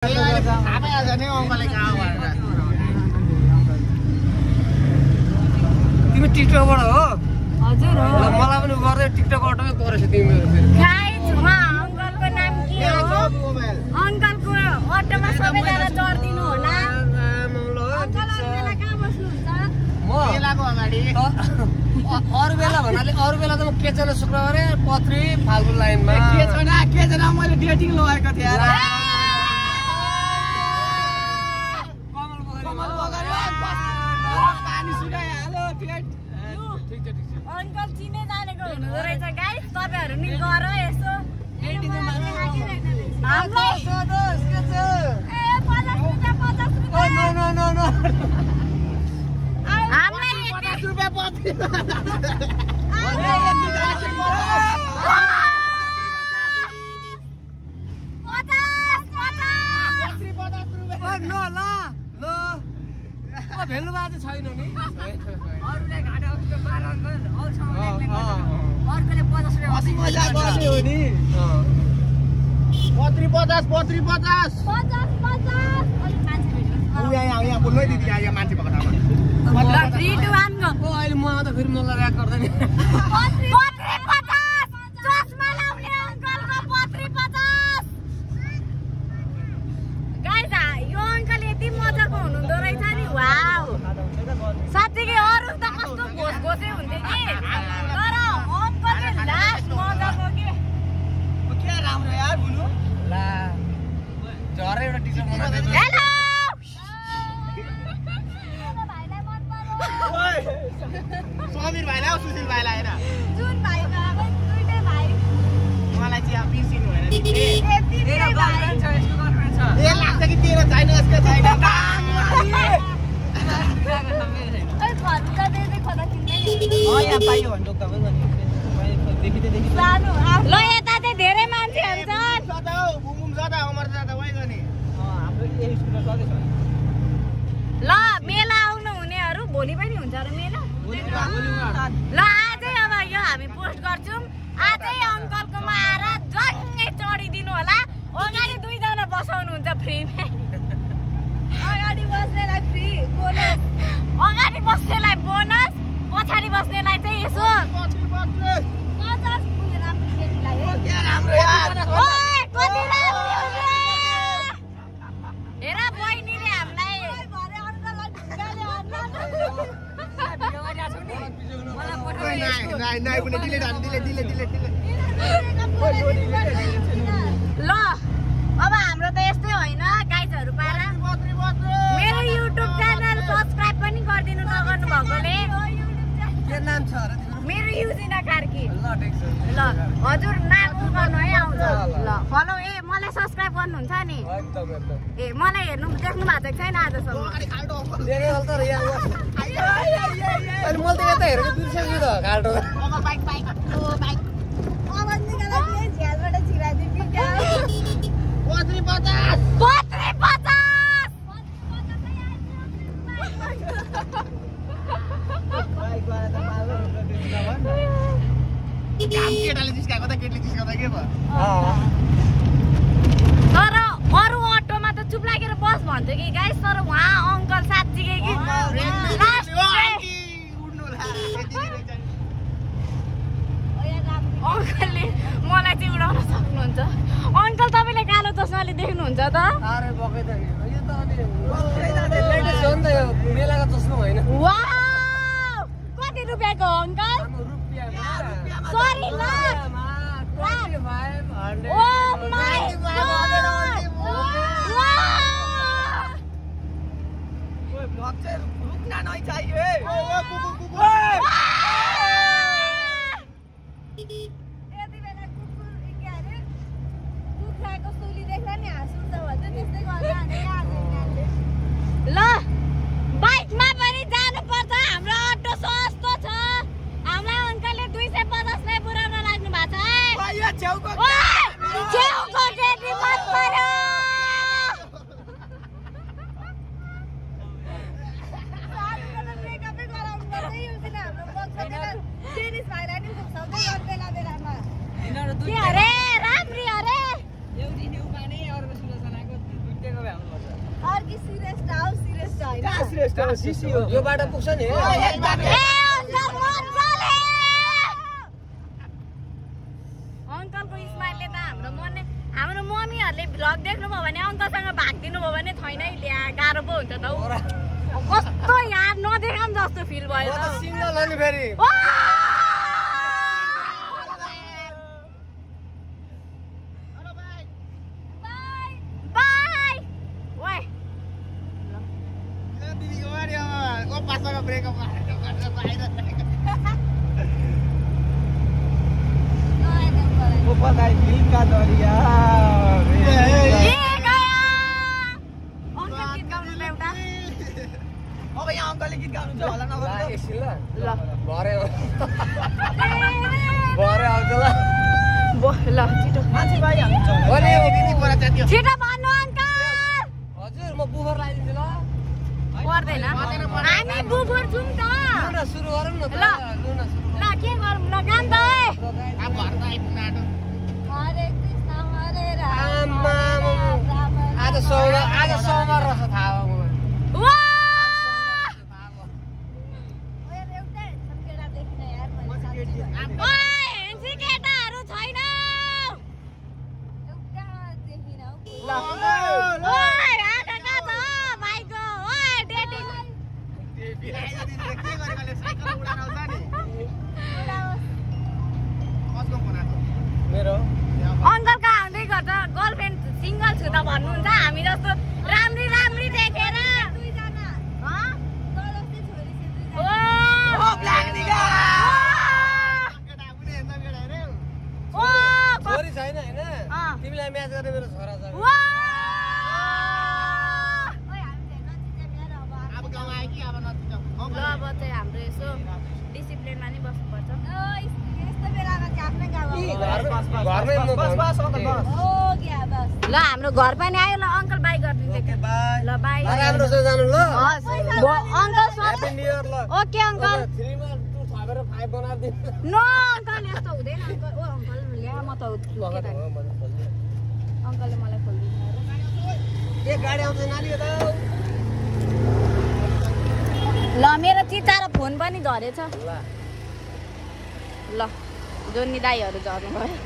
तिमी टिकटकबाट हो? हजुर हो। मलाई पनि गर्दै टिकटक अटोमै परेछ तिमी। गाइस उहाँ अंकलको नाम के हो? अंकलको अटोमा सबैजना चढ्दिनु होला। अंकल अरु बेला कहाँ बस्नुहुन्छ? म बेलाको अगाडि। अरु बेला भन्नाले अरु बेला त म केचना शुक्रबारे पत्री फाल्गुन लाइनमा। केचना मैले डेटिङ लगाएको थिएँ यार। अंकल चिने जानेको हुनुहुँदो रहेछ गाइस, तपाईहरु नि गर यसो। हामीलाई ए 50 रुपैयाँ 50 रुपैयाँ। नो हामीलाई 50 रुपैयाँ पत्री। भेल्नु बाजे छैन नि। अरुले घाटा उसको 12 अंकल औसँग लेख्ने अर्कोले 50 रुपैयाँ 80 मजा गर्ने हो नि। पत्री 50 पत्री 50 50 अलि मान्छे भेट्नु। यहाँ बोल्नै दिदी यहाँ मान्छे भएको ठाउँमा। 3 2 1 गो। ओ अहिले म आउँदा फेरि मलाई र्याक गर्दैन। पत्री 50 चस्मा लाउने अंकलको पत्री 50। गाइस यो अंकल यति मजाको हुनुहुँदो रहेछ नि। वाउ साथीकै अरु त कस्तो घोषे हुन्थे कि, तर अंकलले लास्ट मजाको के के राम्रो यार बुनु ला झरे एउटा टी-शर्ट बनाउँदै। हेलो भाइलाई मन पर्यो। ओइ समीर भाइलाई सुशील भाइलाई हैन जुन भाइ बाबा दुईटै भाइ। मलाई चाहिँ अब बिर्सिनु भएन नि। ए तेरो गर्लफ्रेन्ड छ, यसको गर्लफ्रेन्ड छ। ए लाग्छ कि तेरो छैन यसको छैन। यहाँ पाइयो भने दोक्ता पनि सानो ल यता चाहिँ धेरै मान्छे हुन्छन्। घुम जाँदा अमर जाँदा वही गर्ने हाम्रो यही स्कुलमा सधैँ छ। ल मेला आउनु हुनेहरू भोलि पनि हुन्छ र मेला। ल आजै अब यो हामी पोस्ट गर्छौँ। आजै अंकलकोमा आएर जङ्गै चढिदिनु होला। अगाडि 2 जना बसाउनुहुन्छ फ्रीमै। अगाडि बस्नेलाई फ्री बोनस, अगाडि बस्नेलाई बोनस, पछाडि बस्नेलाई चाहिँ यसो 50 पुगेर राम्रो केटीलाई है। के राम्रो यार। ओए कति राम्रो हुने। हेर बहिनीले हामीलाई भरे अंकललाई ढुङ्गाले हान्ला। नाइ पनि डिलेट हान्नु डिलेट। ल अब हाम्रो त यस्तै होइन गाइजहरु पारा। मेरो युट्युब च्यानल सब्स्क्राइब पनि गरिदिनु नगर्नु भएकोले। के नाम छ र तिम्रो? मेरो युजिना कार्की। ल ठिक छ। ल हजुर नाम गर्नु है आउँछ। ल फलो ए मलाई सब्स्क्राइब गर्नुहुन्छ नि। एकदम ए मलाई हेर्नु देख्नु भएको छैन आजसम्म। देखे हल तर यहाँ अनि मैले त यता हेरेको बिर्सेछु त खाल्टो। अब बाइक ओ बाइक आवाज निकाल्दा के झ्यालबाट छिराइदिनु बिटा। पत्री 50 केटाले जिस्काएको त केटीले जिस्काउँदा के भयो? तर अरु अटोमा त चुप लागेर बस भन्थ्यो कि गाइस, तर उहाँ अंकल साँच्चीकै कि अंकलले मलाई चाहिँ उडाउन सक्नुहुन्छ। अंकल तपाईले कालो चस्माले देख्नुहुन्छ त? अरे बकै त यो त अनि लेटेस्ट हो नि त यो मेलाको चस्मा होइन। वाउ कति रुपैयाँको हो अंकल? सरी ल 2500। ओ माय गॉड ओए ब्लॉक से रुकना नहीं चाहिए। यति बेला कुकुर के अरे कुखुराको सुली देख्दा नि हाँस्नुहुन्छ भन्छ, त्यस्तै गर्दा अनि आजले। ल बाइकमा पनि जानुपर्छ। हाम्रो अटो सस्तो छ। हामीलाई अंकलले 250 मै पुराउन लाग्नु भएको छ है। यो छेउको छेउको केटी मत पर्यो। साथीले मेकअपै गराउनु पर्छ युजिन हाम्रो बक्सतिर टेनिस भाइलाई नि घुसाउँदै गर्छ बेला बेलामा। के अरे राम्री अरे एउटी न्यु पानी अरु सुलसनाको दुईटै कि श्रेष्ठ हो श्रेष्ठ हैन कहाँ श्रेष्ठ हो सिसी हो यो बाटो पुग्छ नि ए अङ्कल मजाले अङ्कलको स्माइलले त हाम्रो मम्मीहरूले भ्लग देख्नुभयो भने अङ्कलसँग भागिदिनु भयो भने छैन ल्या गाह्रो पो हुन्छ त कस्तो यार नदेखाम जस्तो फिल भयो म त सिङ्गल हो नि फेरि पकाई दिल का दरिया अब यहाँ अङ्कलले गीत गाउनु छ होला नगर्नु एकछिन ल भरे आउँछ ल छिटो मान्छे पाइहाल्नुहुन्छ होला भने दिदी परा जातियो छिटो भन्नु अङ्कल हजुर म बुफर लगाइदिन्छु ल पर्दैन हामी बुफर छौँ त लुन सुरु गरौँ न त ल। लुन सुरु ल के गरौँ ल गान त अब घर त आइपुग्न आँट्यो हरे कृष्ण हरे आम्मा आज सोमबार रहेछ थाहा भयो मलाई वा ओए हेन्सी केटाहरू छैन ल ओए आँखा कहाँ छ भाइको ओए डेटिङ मेरो अङ्कल कहाँ आउँदै गर्छ गर्लफ्रेन्ड सिङ्गल छु त भन्नुहुन्छ हामी जस्तो राम्री राम्री देखेर छोरी छैन होइन तिमीलाई म्याच गर्ने मेरो छोरा छ ल अब चाहिँ हाम्रो यसो डिसिप्लिनमा नि बस्नुपर्छ घरमै म बस बस अङ्कल बस ल हाम्रो घर पनि आयो ल अङ्कल बाई गरिदिन्छ ल बाई राम्रोसँग जानु ल अङ्कल ह्यापी न्यु इयर ल ओके अङ्कल 3 मा 2 थपेर 5 बनाइदिनु नो अङ्कल यस्तो हुँदैन अङ्कल ओ अङ्कल ल्या म त अङ्कलले मलाई खोलिदिनु ए गाडी आउँछ नानी त ल मेरो चिचा र फोन पनि झरेछ ल जोनी दाईहरू झर्नु भयो